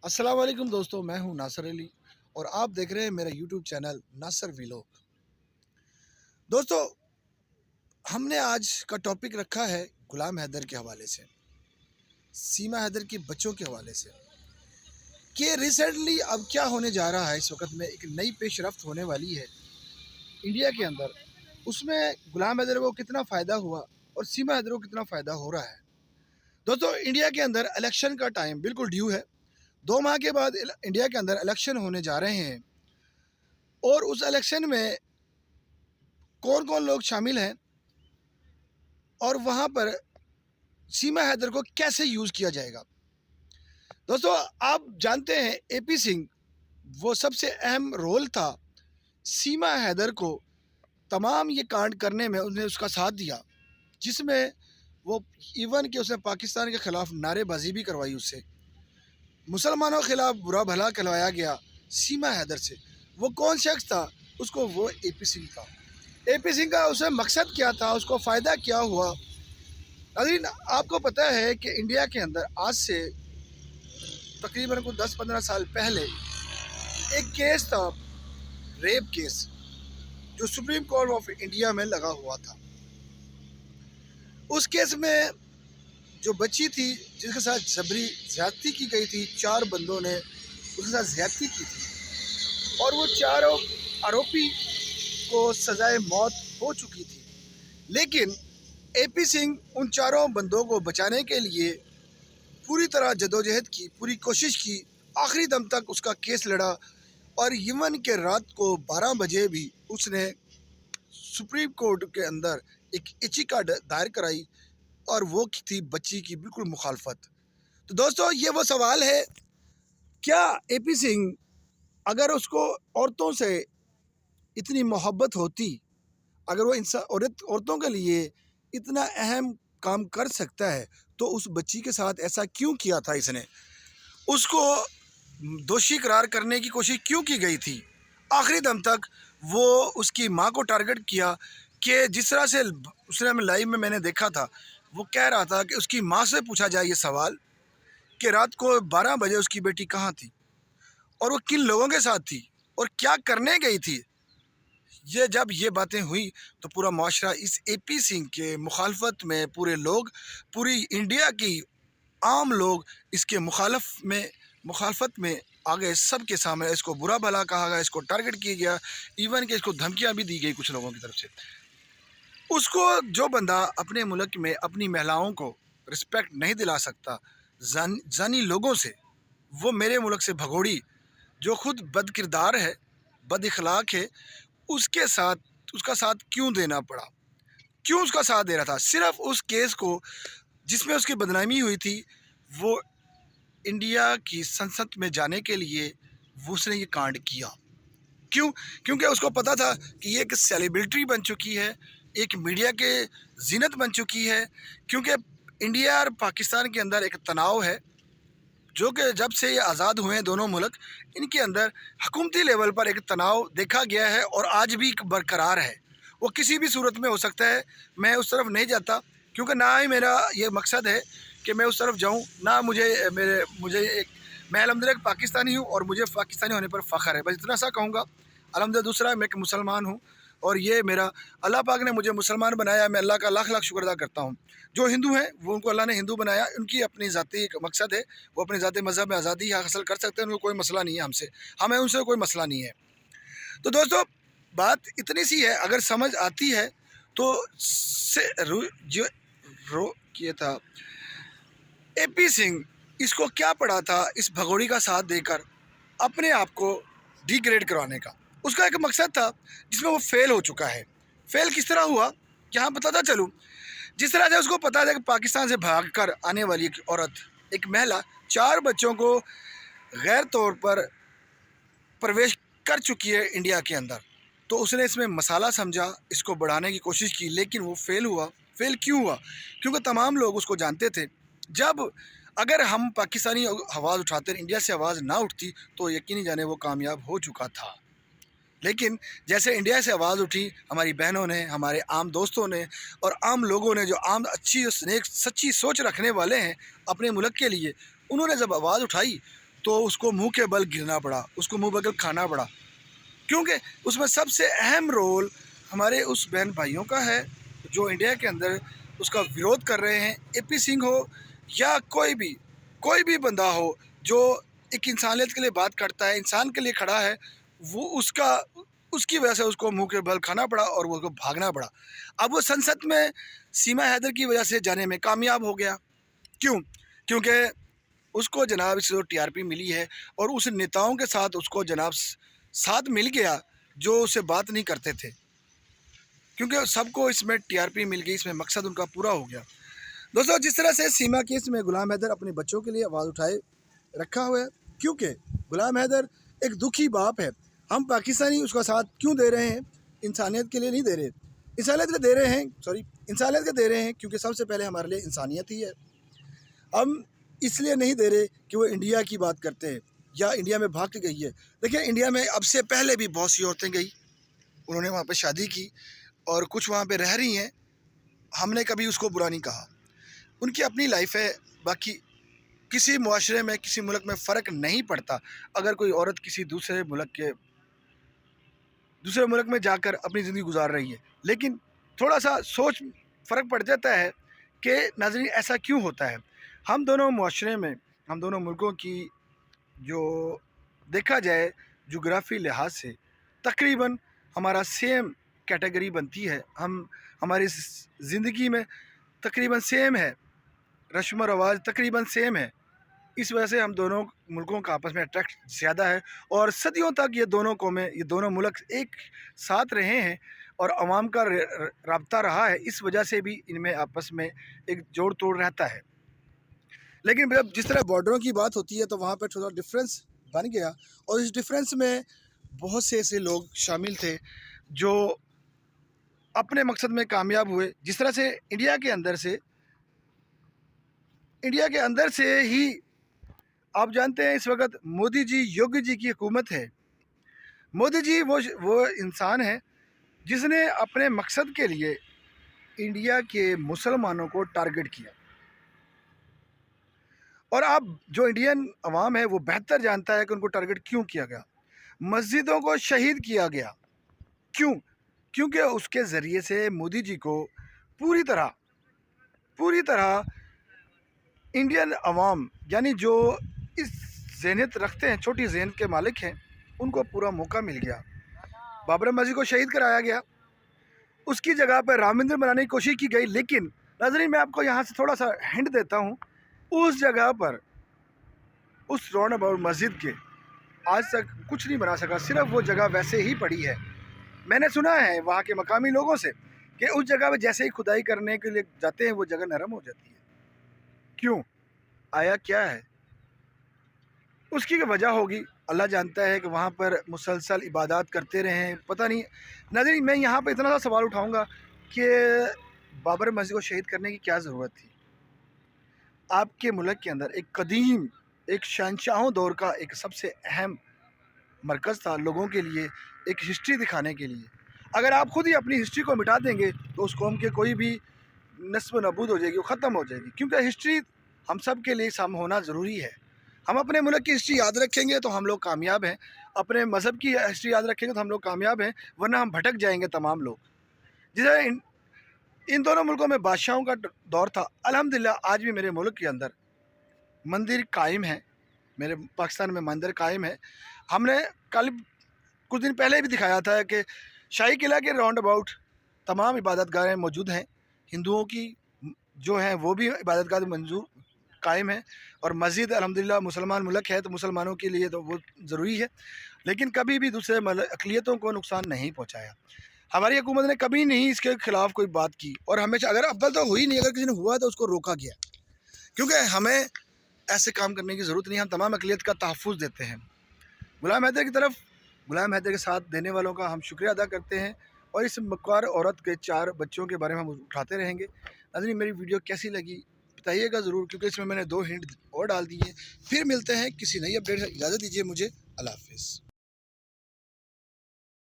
अस्सलाम वालेकुम दोस्तों, मैं हूं नासर अली और आप देख रहे हैं मेरा यूट्यूब चैनल नासर व्लॉग। दोस्तों, हमने आज का टॉपिक रखा है गुलाम हैदर के हवाले से, सीमा हैदर के बच्चों के हवाले से कि रिसेंटली अब क्या होने जा रहा है। इस वक्त में एक नई पेशरफ्त होने वाली है इंडिया के अंदर, उसमें गुलाम हैदर को कितना फ़ायदा हुआ और सीमा हैदर को कितना फ़ायदा हो रहा है। दोस्तों, इंडिया के अंदर इलेक्शन का टाइम बिल्कुल ड्यू है। 2 माह के बाद इंडिया के अंदर इलेक्शन होने जा रहे हैं और उस इलेक्शन में कौन कौन लोग शामिल हैं और वहाँ पर सीमा हैदर को कैसे यूज़ किया जाएगा। दोस्तों, आप जानते हैं एपी सिंह वो सबसे अहम रोल था सीमा हैदर को तमाम ये कांड करने में, उसने उसका साथ दिया, जिसमें वो इवन कि उसने पाकिस्तान के ख़िलाफ़ नारेबाजी भी करवाई, उससे मुसलमानों के ख़िलाफ़ बुरा भला कहलवाया गया सीमा हैदर से। वो कौन शख्स था? उसको वो एपी सिंह था। एपी सिंह का उसमें मकसद क्या था, उसको फ़ायदा क्या हुआ? नाज़रीन, आपको पता है कि इंडिया के अंदर आज से तकरीबन कुछ 10-15 साल पहले एक केस था, रेप केस, जो सुप्रीम कोर्ट ऑफ इंडिया में लगा हुआ था। उस केस में जो बच्ची थी जिसके साथ जबरी ज़्यादती की गई थी, 4 बंदों ने उसके साथ ज़्यादती की थी और वो चारों आरोपी को सज़ाए मौत हो चुकी थी। लेकिन एपी सिंह उन चारों बंदों को बचाने के लिए पूरी तरह जदोजहद की, पूरी कोशिश की, आखिरी दम तक उसका केस लड़ा और यमन के रात को 12 बजे भी उसने सुप्रीम कोर्ट के अंदर एक याचिका दायर कराई और वो थी बच्ची की बिल्कुल मुखालफत। तो दोस्तों, ये वो सवाल है, क्या एपी सिंह अगर उसको औरतों से इतनी मोहब्बत होती, अगर वो औरतों के लिए इतना अहम काम कर सकता है, तो उस बच्ची के साथ ऐसा क्यों किया था? इसने उसको दोषी करार करने की कोशिश क्यों की गई थी? आखिरी दम तक वो उसकी माँ को टारगेट किया कि जिस तरह से उसने लाइव में मैंने देखा था, वो कह रहा था कि उसकी माँ से पूछा जाए ये सवाल कि रात को 12 बजे उसकी बेटी कहाँ थी और वो किन लोगों के साथ थी और क्या करने गई थी। जब ये बातें हुई तो पूरा माशरा इस एपी सिंह के मुखालफत में, पूरे लोग, पूरी इंडिया की आम लोग इसके मुखालफत में आ गए। सब के सामने इसको बुरा भला कहा गया, इसको टारगेट किया गया, इवन कि इसको धमकियां भी दी गई कुछ लोगों की तरफ से। उसको जो बंदा अपने मुल्क में अपनी महिलाओं को रिस्पेक्ट नहीं दिला सकता जानी लोगों से, वो मेरे मुल्क से भगोड़ी जो खुद बद किरदार है, बद इखलाक है, उसके साथ उसका साथ क्यों देना पड़ा? क्यों उसका साथ दे रहा था? सिर्फ उस केस को जिसमें उसकी बदनामी हुई थी, वो इंडिया की संसद में जाने के लिए वो उसने ये कांड किया। क्यों? क्योंकि उसको पता था कि ये एक सेलिब्रिटी बन चुकी है, एक मीडिया के जीनत बन चुकी है। क्योंकि इंडिया और पाकिस्तान के अंदर एक तनाव है, जो कि जब से ये आज़ाद हुए हैं दोनों मुल्क, इनके अंदर हुकूमती लेवल पर एक तनाव देखा गया है और आज भी बरकरार है। वो किसी भी सूरत में हो सकता है। मैं उस तरफ नहीं जाता, क्योंकि ना ही मेरा ये मकसद है कि मैं उस तरफ जाऊं, ना मुझे मैं अल्हम्दुलिल्लाह पाकिस्तानी हूं और मुझे पाकिस्तानी होने पर फ़ख्र है, बस इतना सा कहूँगा। अल्हम्दुलिल्लाह दूसरा, मैं एक मुसलमान हूँ और ये मेरा अल्लाह पाक ने मुझे मुसलमान बनाया, मैं अल्लाह का लाख लाख शुक्र अदा करता हूँ। जो हिंदू हैं वो, उनको अल्लाह ने हिंदू बनाया, उनकी अपनी ज़ाती एक मकसद है, वो अपने ज़ाती मज़हब में आज़ादी हासिल कर सकते हैं, उनको कोई मसला नहीं है हमसे, हमें उनसे कोई मसला नहीं है। तो दोस्तों, बात इतनी सी है, अगर समझ आती है तो से जो किया था एपी सिंह, इसको क्या पड़ा था इस भगोड़ी का साथ देकर अपने आप को डिग्रेड करवाने का? उसका एक मकसद था जिसमें वो फेल हो चुका है। फेल किस तरह हुआ, यहाँ बताता चलूँ। जिस तरह से उसको पता था कि पाकिस्तान से भागकर आने वाली एक औरत, एक महिला, 4 बच्चों को गैर तौर पर प्रवेश कर चुकी है इंडिया के अंदर, तो उसने इसमें मसाला समझा, इसको बढ़ाने की कोशिश की, लेकिन वो फेल हुआ। फेल क्यों हुआ? क्योंकि तमाम लोग उसको जानते थे। जब अगर हम पाकिस्तानी आवाज़ उठाते, इंडिया से आवाज़ ना उठती, तो यकीनी जाने वो कामयाब हो चुका था। लेकिन जैसे इंडिया से आवाज़ उठी, हमारी बहनों ने, हमारे आम दोस्तों ने और आम लोगों ने, जो आम अच्छी नेक सच्ची सोच रखने वाले हैं अपने मुल्क के लिए, उन्होंने जब आवाज़ उठाई तो उसको मुंह के बल गिरना पड़ा, उसको मुंह बगल खाना पड़ा, क्योंकि उसमें सबसे अहम रोल हमारे उस बहन भाइयों का है जो इंडिया के अंदर उसका विरोध कर रहे हैं। एपी सिंह हो या कोई भी बंदा हो जो एक इंसानियत के लिए बात करता है, इंसान के लिए खड़ा है, वो उसकी वजह से उसको मुंह के बल खाना पड़ा और वो उसको भागना पड़ा। अब वो संसद में सीमा हैदर की वजह से जाने में कामयाब हो गया। क्यों? क्योंकि उसको जनाब इसको टीआरपी मिली है और उस नेताओं के साथ उसको जनाब साथ मिल गया जो उससे बात नहीं करते थे, क्योंकि सबको इसमें टीआरपी मिल गई, इसमें मकसद उनका पूरा हो गया। दोस्तों, जिस तरह से सीमा केस में गुलाम हैदर अपने बच्चों के लिए आवाज़ उठाए रखा हुआ है, क्योंकि गुलाम हैदर एक दुखी बाप है। हम पाकिस्तानी उसका साथ क्यों दे रहे हैं? इंसानियत के लिए नहीं दे रहे, इंसानियत के दे रहे हैं, इंसानियत के दे रहे हैं क्योंकि सबसे पहले हमारे लिए इंसानियत ही है। हम इसलिए नहीं दे रहे कि वो इंडिया की बात करते हैं या इंडिया में भाग के गई है। देखिए, इंडिया में अब से पहले भी बहुत सी औरतें गई, उन्होंने वहाँ पे शादी की और कुछ वहाँ पे रह रही हैं, हमने कभी उसको बुरा नहीं कहा, उनकी अपनी लाइफ है। बाकी किसी मुआशरे में, किसी मुल्क में फ़र्क नहीं पड़ता अगर कोई औरत किसी दूसरे मुल्क में जाकर अपनी ज़िंदगी गुजार रही है, लेकिन थोड़ा सा सोच फ़र्क पड़ जाता है कि नाज़रीन ऐसा क्यों होता है। हम दोनों मुआशरे में, हम दोनों मुल्कों की जो देखा जाए जोग्राफ़ी लिहाज से तकरीबन हमारा सेम कैटेगरी बनती है, हमारी ज़िंदगी में तकरीबन सेम है, रस्म व रवाज तकरीबन सेम है। इस वजह से हम दोनों मुल्कों का आपस में अट्रैक्ट ज़्यादा है और सदियों तक ये दोनों कौमें, ये दोनों मुल्क एक साथ रहे हैं और अवाम का राब्ता रहा है। इस वजह से भी इनमें आपस में एक जोड़ तोड़ रहता है। लेकिन जब जिस तरह बॉर्डरों की बात होती है तो वहाँ पर थोड़ा डिफरेंस बन गया और इस डिफरेंस में बहुत से ऐसे लोग शामिल थे जो अपने मकसद में कामयाब हुए। जिस तरह से इंडिया के अंदर से ही आप जानते हैं इस वक्त मोदी जी, योगी जी की हुकूमत है। मोदी जी वो इंसान है जिसने अपने मकसद के लिए इंडिया के मुसलमानों को टारगेट किया और अब जो इंडियन अवाम है वो बेहतर जानता है कि उनको टारगेट क्यों किया गया। मस्जिदों को शहीद किया गया, क्यों? क्योंकि उसके ज़रिए से मोदी जी को पूरी तरह इंडियन अवाम, यानी जो इस ज़हनियत रखते हैं, छोटी ज़हन के मालिक हैं, उनको पूरा मौका मिल गया। बाबर मस्जिद को शहीद कराया गया, उसकी जगह पर राम मंदिर बनाने की कोशिश की गई। लेकिन नाज़रीन, मैं आपको यहाँ से थोड़ा सा हिंट देता हूँ, उस जगह पर उस राउंड अबाउट मस्जिद के आज तक कुछ नहीं बना सका, सिर्फ वो जगह वैसे ही पड़ी है। मैंने सुना है वहाँ के मकामी लोगों से कि उस जगह पर जैसे ही खुदाई करने के लिए जाते हैं वो जगह नरम हो जाती है। क्यों? आया क्या है? उसकी वजह होगी, अल्लाह जानता है कि वहाँ पर मुसलसल इबादत करते रहे हैं, पता नहीं। नाज़रीन, मैं यहाँ पर इतना सा सवाल उठाऊँगा कि बाबर मस्जिद को शहीद करने की क्या ज़रूरत थी? आपके मुल्क के अंदर एक कदीम, एक शहंशाहों दौर का एक सबसे अहम मरकज़ था लोगों के लिए, एक हिस्ट्री दिखाने के लिए। अगर आप खुद ही अपनी हिस्ट्री को मिटा देंगे तो उस कौम के कोई भी नस्ब नबूद हो जाएगी, वो ख़त्म हो जाएगी। क्योंकि हिस्ट्री हम सब के लिए साम होना ज़रूरी है। हम अपने मुल्क की हिस्ट्री याद रखेंगे तो हम लोग कामयाब हैं, अपने मज़हब की हिस्ट्री याद रखेंगे तो हम लोग कामयाब हैं, वरना हम भटक जाएंगे तमाम लोग। जैसे इन दोनों मुल्कों में बादशाहों का दौर था, अल्हम्दुलिल्लाह आज भी मेरे मुल्क के अंदर मंदिर कायम है, मेरे पाकिस्तान में मंदिर कायम है। हमने कल कुछ दिन पहले भी दिखाया था कि शाही किला के राउंड अबाउट तमाम इबादत गाहें मौजूद हैं, हिंदुओं की जो हैं वो भी इबादत गाह मंजूर कायम है, और मस्जिद अल्हम्दुलिल्लाह मुसलमान मुल्क है तो मुसलमानों के लिए तो वो ज़रूरी है, लेकिन कभी भी दूसरे अक़लियतों को नुकसान नहीं पहुँचाया। हमारी हुकूमत ने कभी नहीं इसके ख़िलाफ़ कोई बात की और हमेशा, अगर अव्वल तो हुई नहीं, अगर किसी ने हुआ तो उसको रोका गया, क्योंकि हमें ऐसे काम करने की ज़रूरत नहीं। हम तमाम अक़लियत का तहफ़्फ़ुज़ देते हैं। गुलाम हैदर के साथ देने वालों का हम शुक्रिया अदा करते हैं और इस मक्कार औरत के 4 बच्चों के बारे में हम उठाते रहेंगे। नाज़रीन, मेरी वीडियो कैसी लगी बताइएगा ज़रूर, क्योंकि इसमें मैंने 2 हिंट और डाल दिए हैं। फिर मिलते हैं किसी नई अपडेट से, इजाज़त दीजिए मुझे। अल्लाह हाफ़िज़।